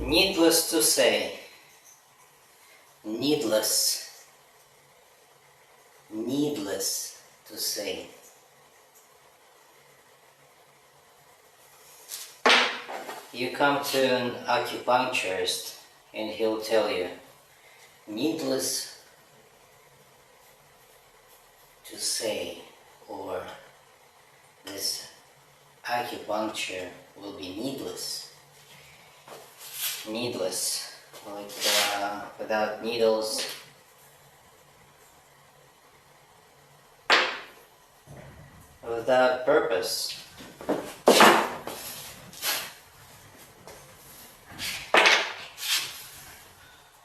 Needless to say, needless to say, you come to an acupuncturist and he'll tell you, needless to say, or this acupuncture will be needless, like without needles, without purpose.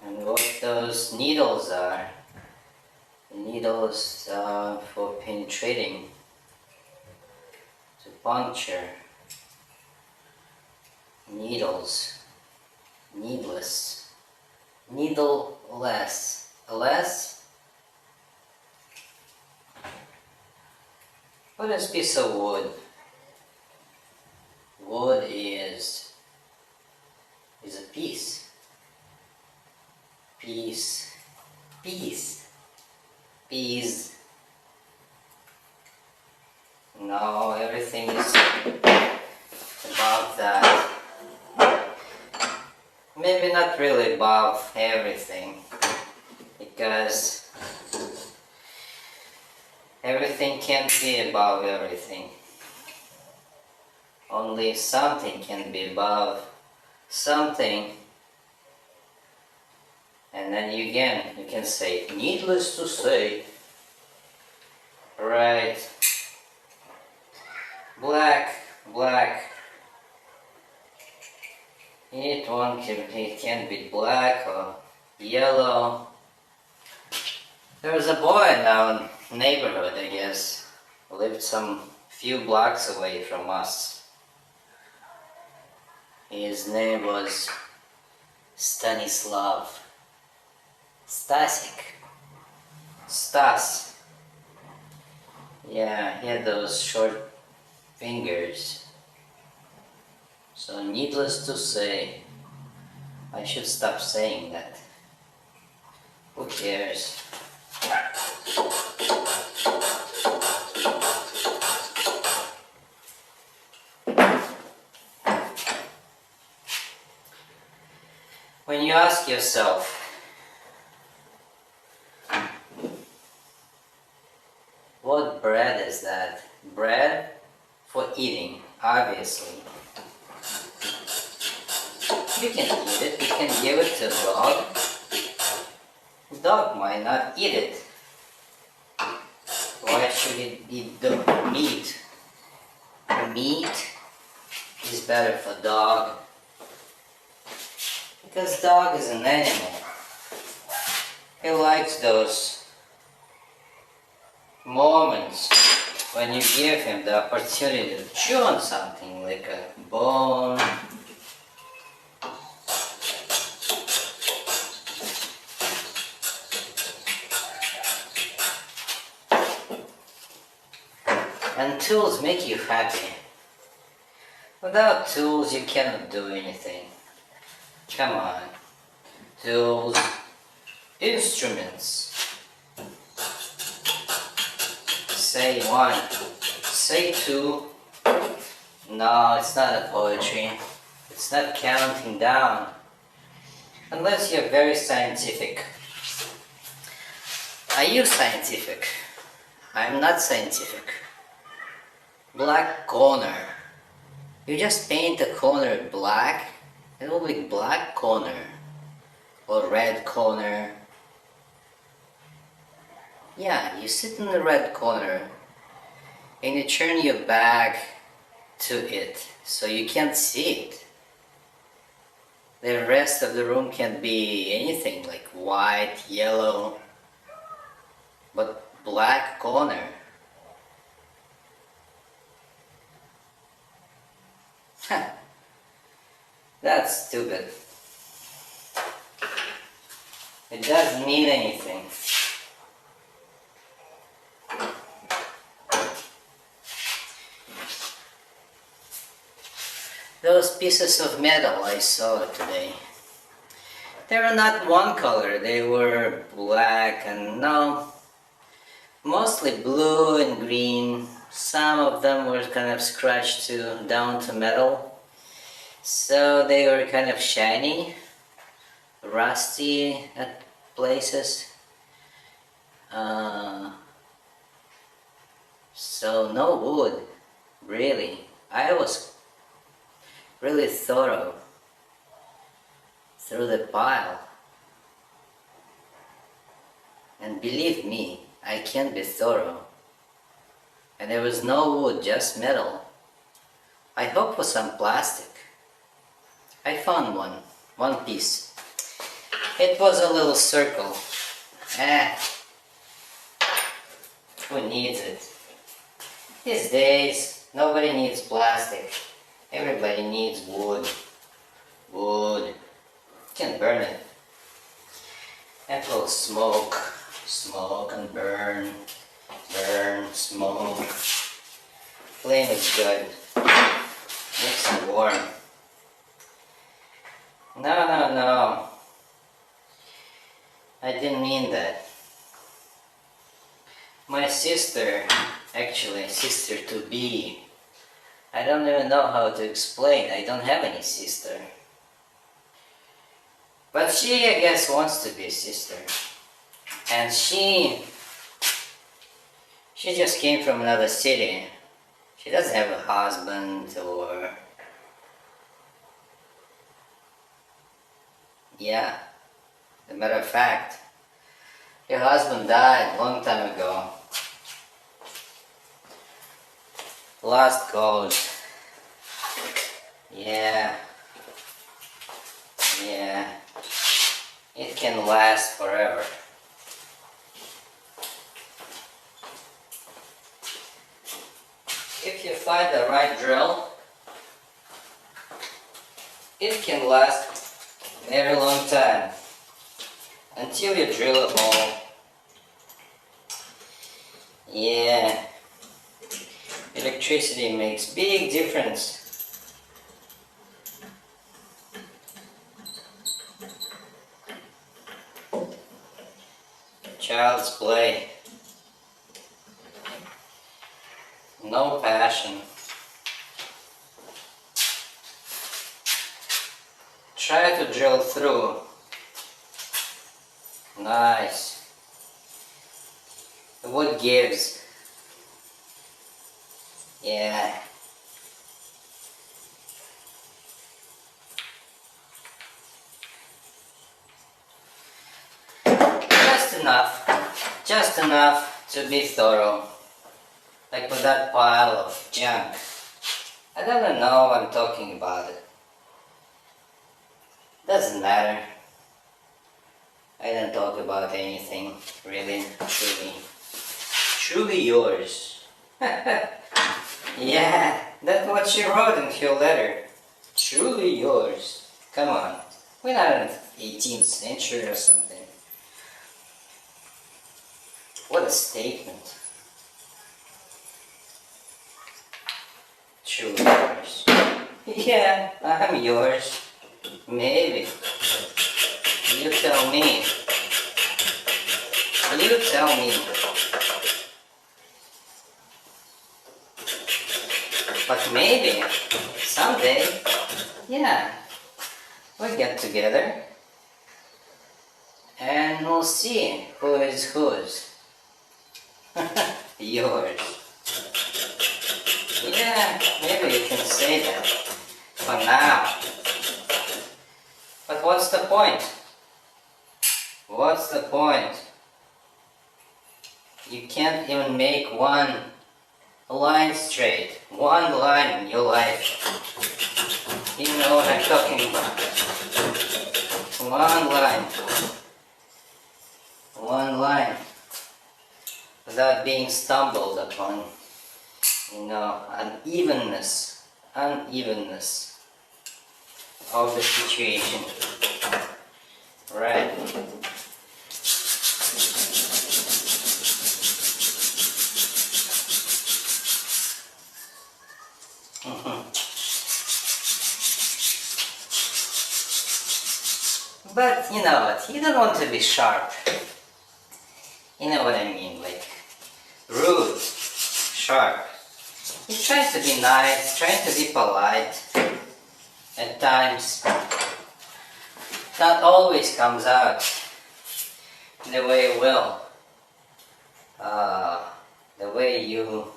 And what those needles are, needles for penetrating, to puncture, needles, needless, needleless, less. What is a piece of wood? Wood is a piece. Peas. No, everything is above that. Maybe not really above everything, because everything can't be above everything. Only something can be above something. And then you can say, needless to say, right, black, it can be black or yellow. There was a boy in our neighborhood, I guess, who lived some few blocks away from us. His name was Stanislav. Stas. Yeah, he had those short fingers. So needless to say, I should stop saying that. Who cares? When you ask yourself, what bread is that? Bread for eating, obviously. You can eat it, you can give it to a dog. The dog might not eat it. Why should it eat the meat? Meat is better for dog. Because dog is an animal. He likes those moments when you give him the opportunity to chew on something like a bone, and tools make you happy. Without tools you cannot do anything. Come on. Tools, instruments. Say one, say two. No, it's not a poetry. It's not counting down. Unless you're very scientific. Are you scientific? I'm not scientific. Black corner. You just paint the corner black, it will be black corner. Or red corner. Yeah, you sit in the red corner and you turn your back to it so you can't see it. The rest of the room can be anything like white, yellow, but black corner. That's stupid. It doesn't mean anything. Those pieces of metal I saw today, They were not one color, they were black and no, mostly blue and green. Some of them were kind of scratched down to metal. So they were kind of shiny, rusty at places. So no wood, really. I was really thorough through the pile. And believe me, I can be thorough. And there was no wood, just metal. I hoped for some plastic. I found one piece. It was a little circle. Who needs it? These days, nobody needs plastic. Everybody needs wood. Wood. You can burn it. It will smoke. Smoke and burn. Burn, smoke. Flame is good. Makes it warm. No. I didn't mean that. My sister, actually sister to be, I don't even know how to explain. I don't have any sister. But she, I guess, wants to be a sister. And she just came from another city. She doesn't have a husband or... Yeah, as a matter of fact, her husband died a long time ago. Lost cause. Yeah. It can last forever. If you find the right drill, it can last a very long time until you drill a hole. Yeah, electricity makes big difference. Child's play. No passion. Try to drill through. Nice. The wood gives. Yeah. Just enough to be thorough. Like with that pile of junk. I don't even know what I'm talking about it. Doesn't matter. I don't talk about anything, really, truly. Truly yours. Yeah, that's what she wrote in her letter. Truly yours. Come on. We're not in the 18th century or something. What a statement. Truly yours. Yeah, I'm yours. Maybe. You tell me. You tell me. But maybe, someday, yeah, we'll get together and we'll see who is whose. Yours. Yeah, maybe you can say that for now. But what's the point? What's the point? You can't even make one line straight. One line in your life. You know what I'm talking about. One line. One line. Without being stumbled upon. You know, unevenness of the situation. Right. But you know what, you don't want to be sharp. You know what I mean, like rude, sharp. You try to be nice, trying to be polite. At times, not always comes out the way it will. The way you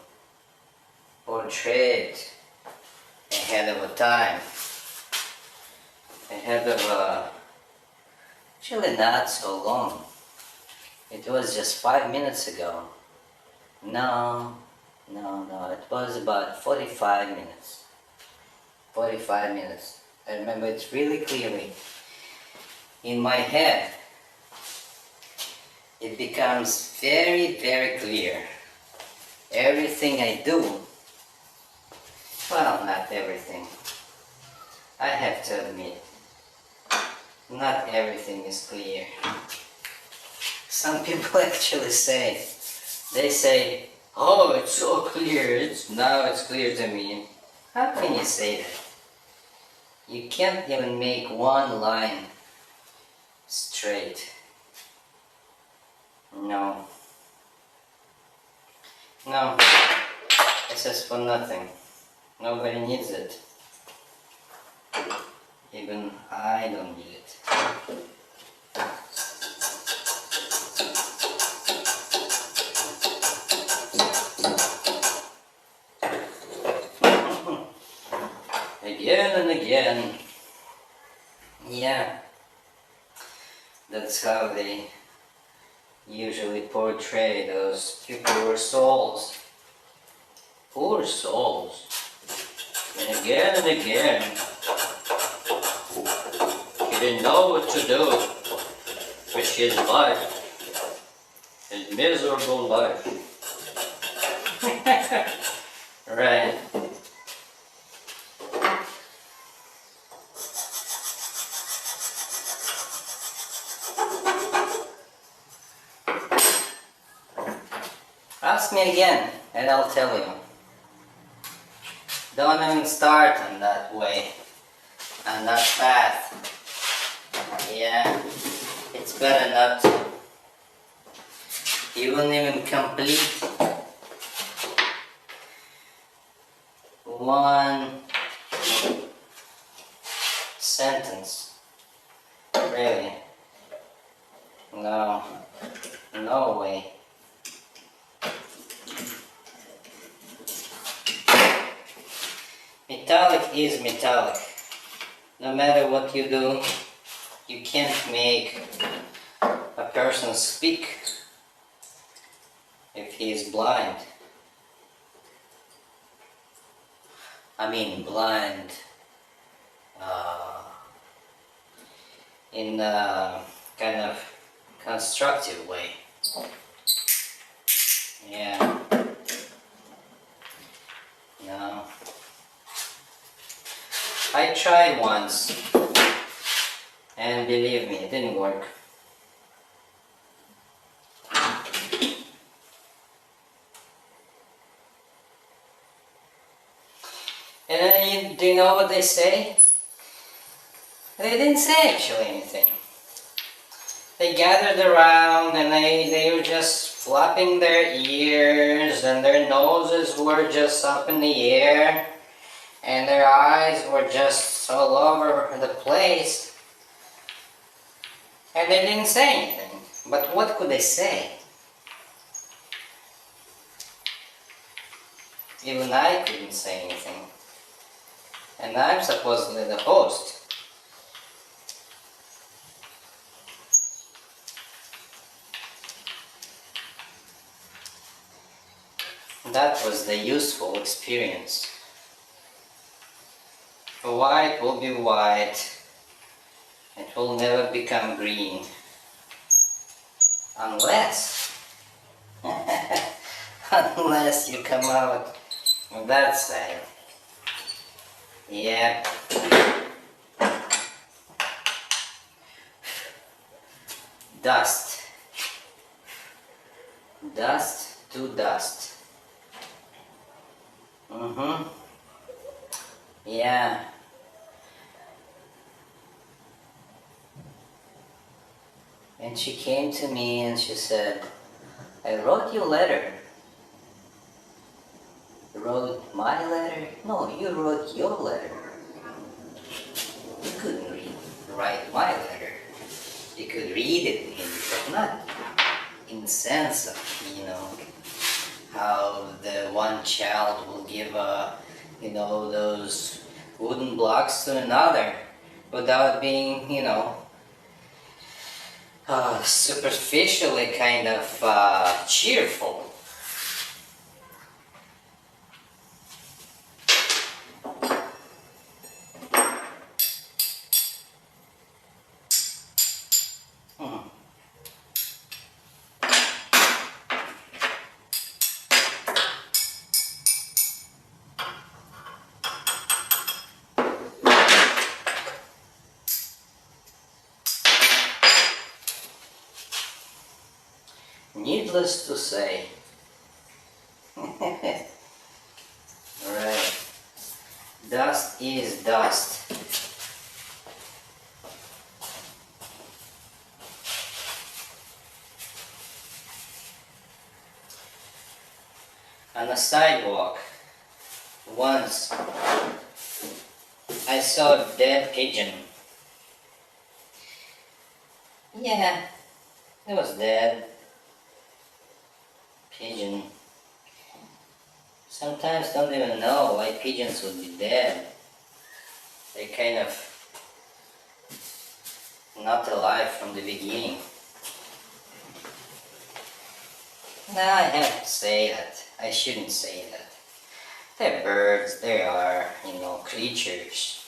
portray it ahead of a time. Ahead of actually not so long. It was just 5 minutes ago. No, it was about 45 minutes. 45 minutes. I remember it really clearly. In my head, it becomes very, very clear. Everything I do, well, not everything. I have to admit, not everything is clear. Some people actually say, they say, oh, it's so clear, now it's clear to me. How can you say that? You can't even make one line straight. No, it's just for nothing. Nobody needs it. Even I don't need it. Again and again. Yeah, that's how they usually portray those poor souls. Poor souls. And again, he didn't know what to do with his life. His miserable life. Right. Ask me again, and I'll tell you. Don't even start on that way, on that path. Yeah, it's better not to. You won't even complete one sentence. Really. No way. Metallic is metallic. No matter what you do, you can't make a person speak if he is blind. I mean blind in a kind of constructive way. Yeah. No. I tried once, and believe me, it didn't work. And then, do you know what they say? They didn't say actually anything. They gathered around and they were just flapping their ears, and their noses were just up in the air, and their eyes were just all over the place. And they didn't say anything. But what could they say? Even I couldn't say anything. And I'm supposedly the host. That was the useful experience. White will be white. It will never become green. Unless you come out on that side. Yeah. Dust. Dust to dust. Yeah. And she came to me and she said, I wrote you a letter. You wrote my letter? No, you wrote your letter. You couldn't write my letter. You could read it maybe, but not in the sense of, how the one child will give, those wooden blocks to another without being, superficially kind of cheerful. Needless to say. Alright. Dust is dust. On a sidewalk, once I saw a dead pigeon. Yeah, it was dead. Pigeon. Sometimes don't even know why pigeons would be dead. They're kind of not alive from the beginning. No, I have to say that. I shouldn't say that. They're birds, they are, creatures.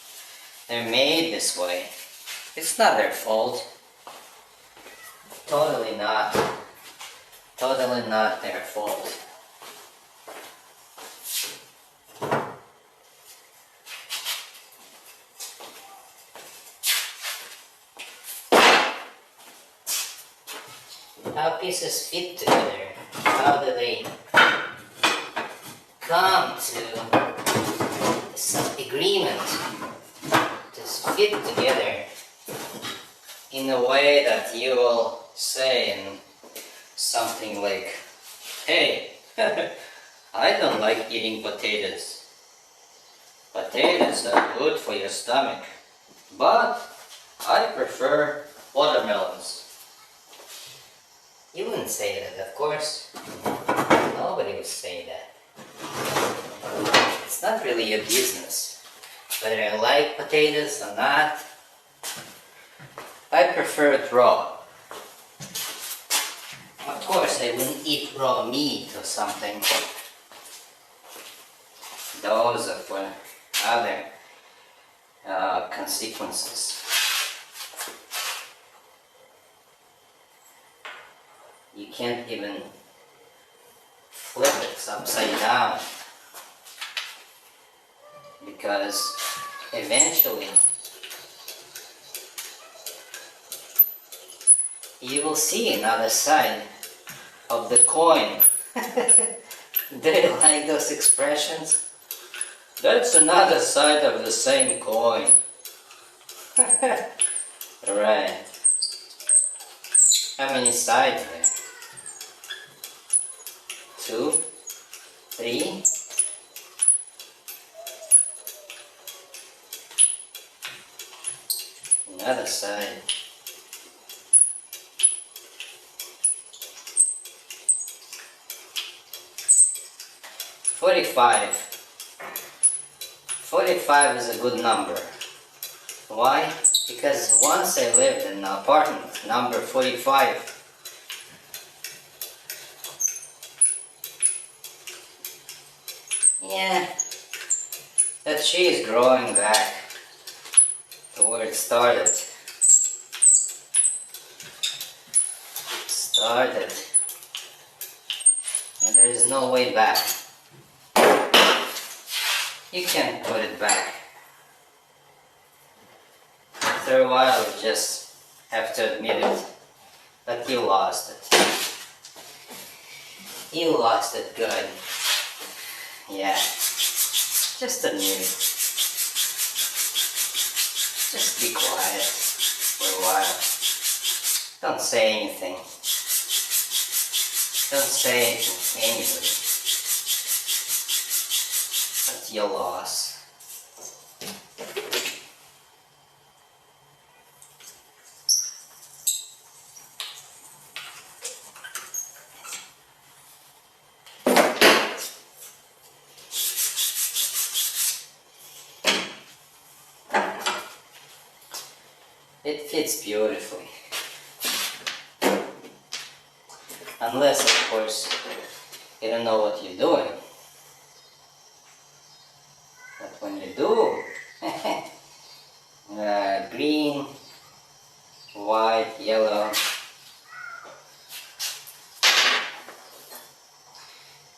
They're made this way. It's not their fault. Totally not. Totally not their fault. How pieces fit together? How do they come to some agreement to fit together in a way that you will say something like, hey, I don't like eating potatoes. Potatoes are good for your stomach, but I prefer watermelons. You wouldn't say that, of course. Nobody would say that. It's not really your business whether I like potatoes or not. I prefer it raw. Of course, I wouldn't eat raw meat or something. Those are for other consequences. You can't even flip it upside down because eventually you will see another side of the coin. Do you like those expressions? That's another side of the same coin. Right. How many sides there? 2, 3. Another side. $45. 45 is a good number. Why? Because once I lived in an apartment number 45. Yeah, that tree is growing back to where it started. And there is no way back. You can't put it back. After a while, you just have to admit it, but you lost it. You lost it good. Yeah, just admit it. Just be quiet for a while. Don't say anything. Don't say it to anybody. That's your loss. It fits beautifully. Unless, of course, you don't know what you're doing. But when you do, green, white, yellow,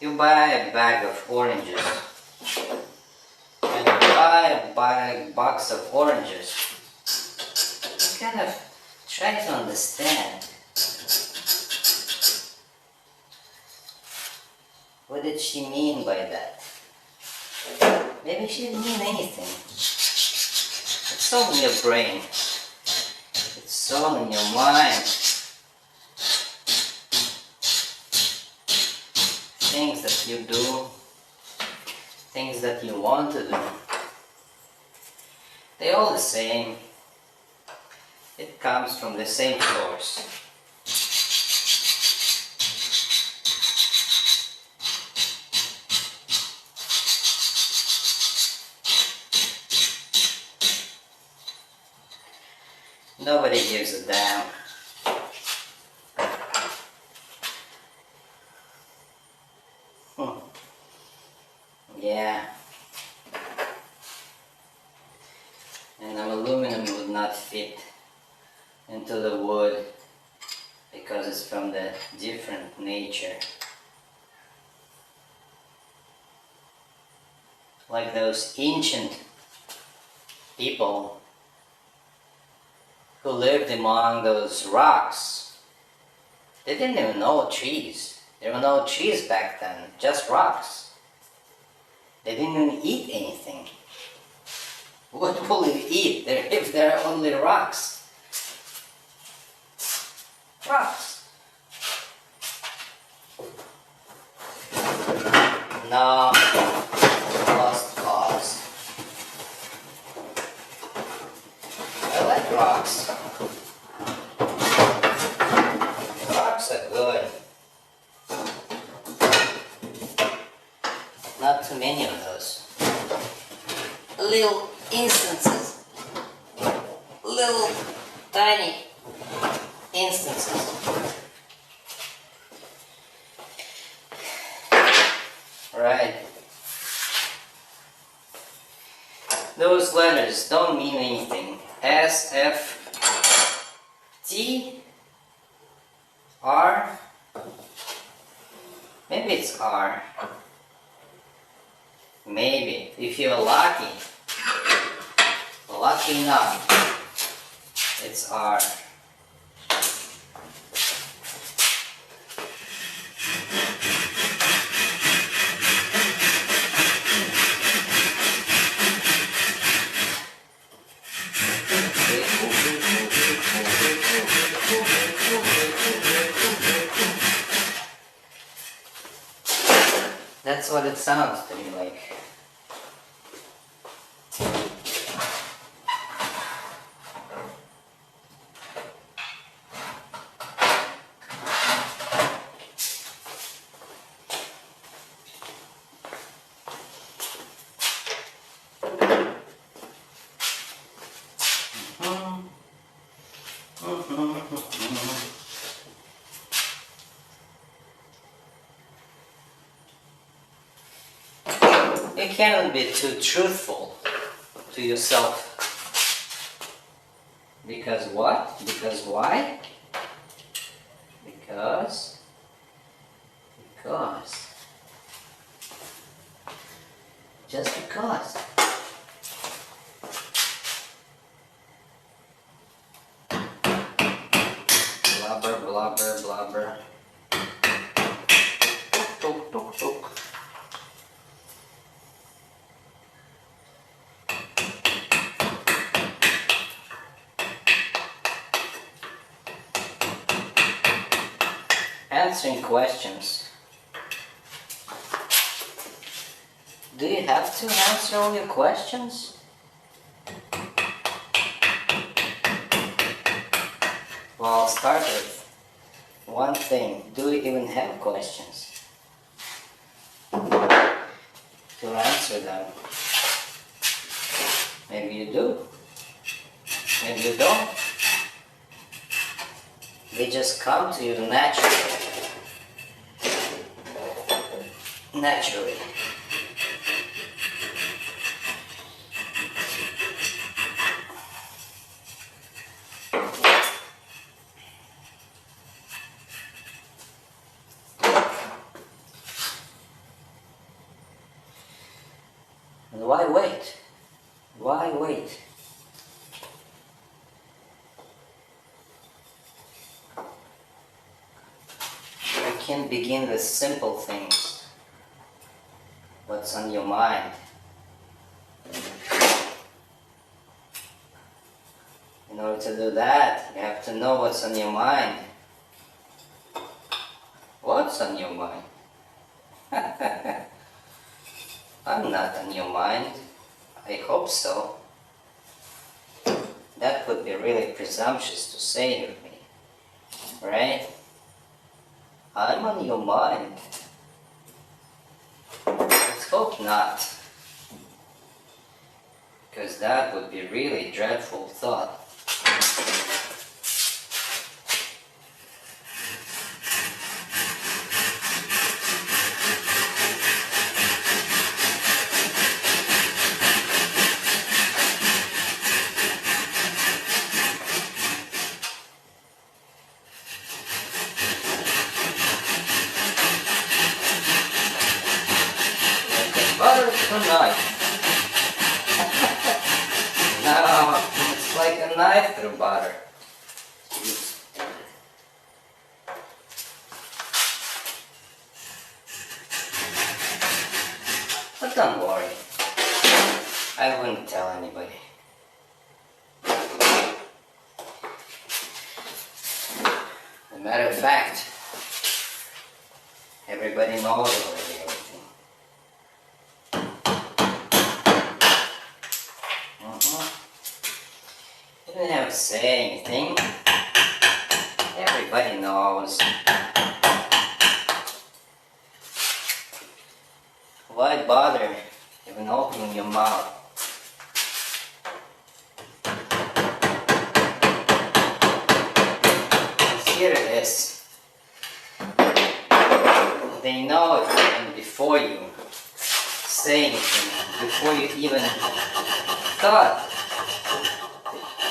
you buy a bag of oranges. When you buy a box of oranges, you kind of try to understand. What did she mean by that? Maybe she didn't mean anything. It's all in your brain. It's all in your mind. Things that you do, things that you want to do, they're all the same. It comes from the same source. Nobody gives a damn. Yeah. And aluminum would not fit into the wood because it's from the different nature. Like those ancient people who lived among those rocks. They didn't even know trees. There were no trees back then, just rocks. They didn't even eat anything. What will you eat if there are only rocks? Rocks. No, lost cause. I like rocks. Rocks are good. Not too many of those. Little instances. Little tiny instances. Right. Those letters don't mean anything. S, F, T, R. Maybe it's R. Maybe, if you're lucky enough, it's R. That's what it sounds to me like. You cannot be too truthful to yourself. Because what? Because why? Because. Just because. Blubber, blubber, blubber. Tok, tok, tok. answering questions. Do you have to answer all your questions? Well, I'll start with one thing. Do you even have questions to answer them? Maybe you do. Maybe you don't. They just come to you naturally. Naturally. And why wait? Why wait? You can begin with simple things. What's on your mind? In order to do that, you have to know what's on your mind. What's on your mind? I'm not on your mind. I hope so. That would be really presumptuous to say of me, right? I'm on your mind. Let's hope not. Because that would be really dreadful thought. Butter tonight. No, it's like a knife through butter. But don't worry, I wouldn't tell anybody. As a matter of fact, everybody knows already everything. You don't have to say anything. Everybody knows. Why bother even opening your mouth? Here it is. They know it even before you say anything, before you even thought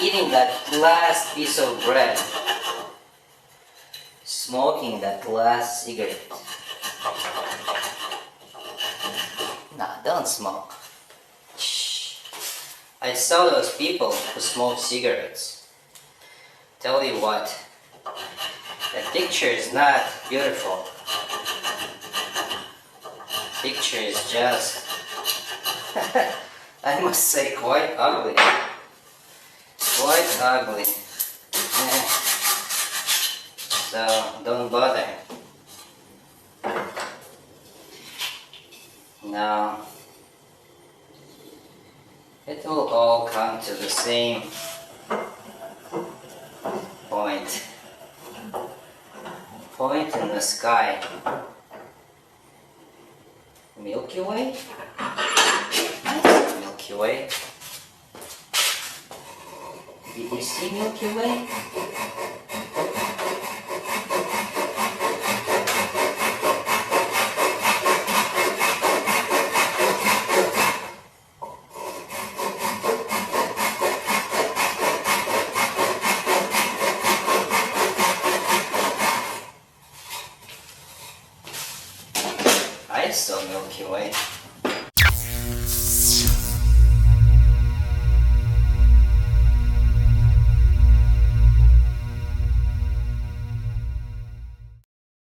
eating that last piece of bread, smoking that last cigarette. Nah, don't smoke. Shh. I saw those people who smoke cigarettes. Tell you what, the picture is not beautiful. Picture is just, I must say, quite ugly. Quite ugly. So don't bother. Now it will all come to the same point. Point in the sky. Milky Way? Milky Way. Did you see Milky Way?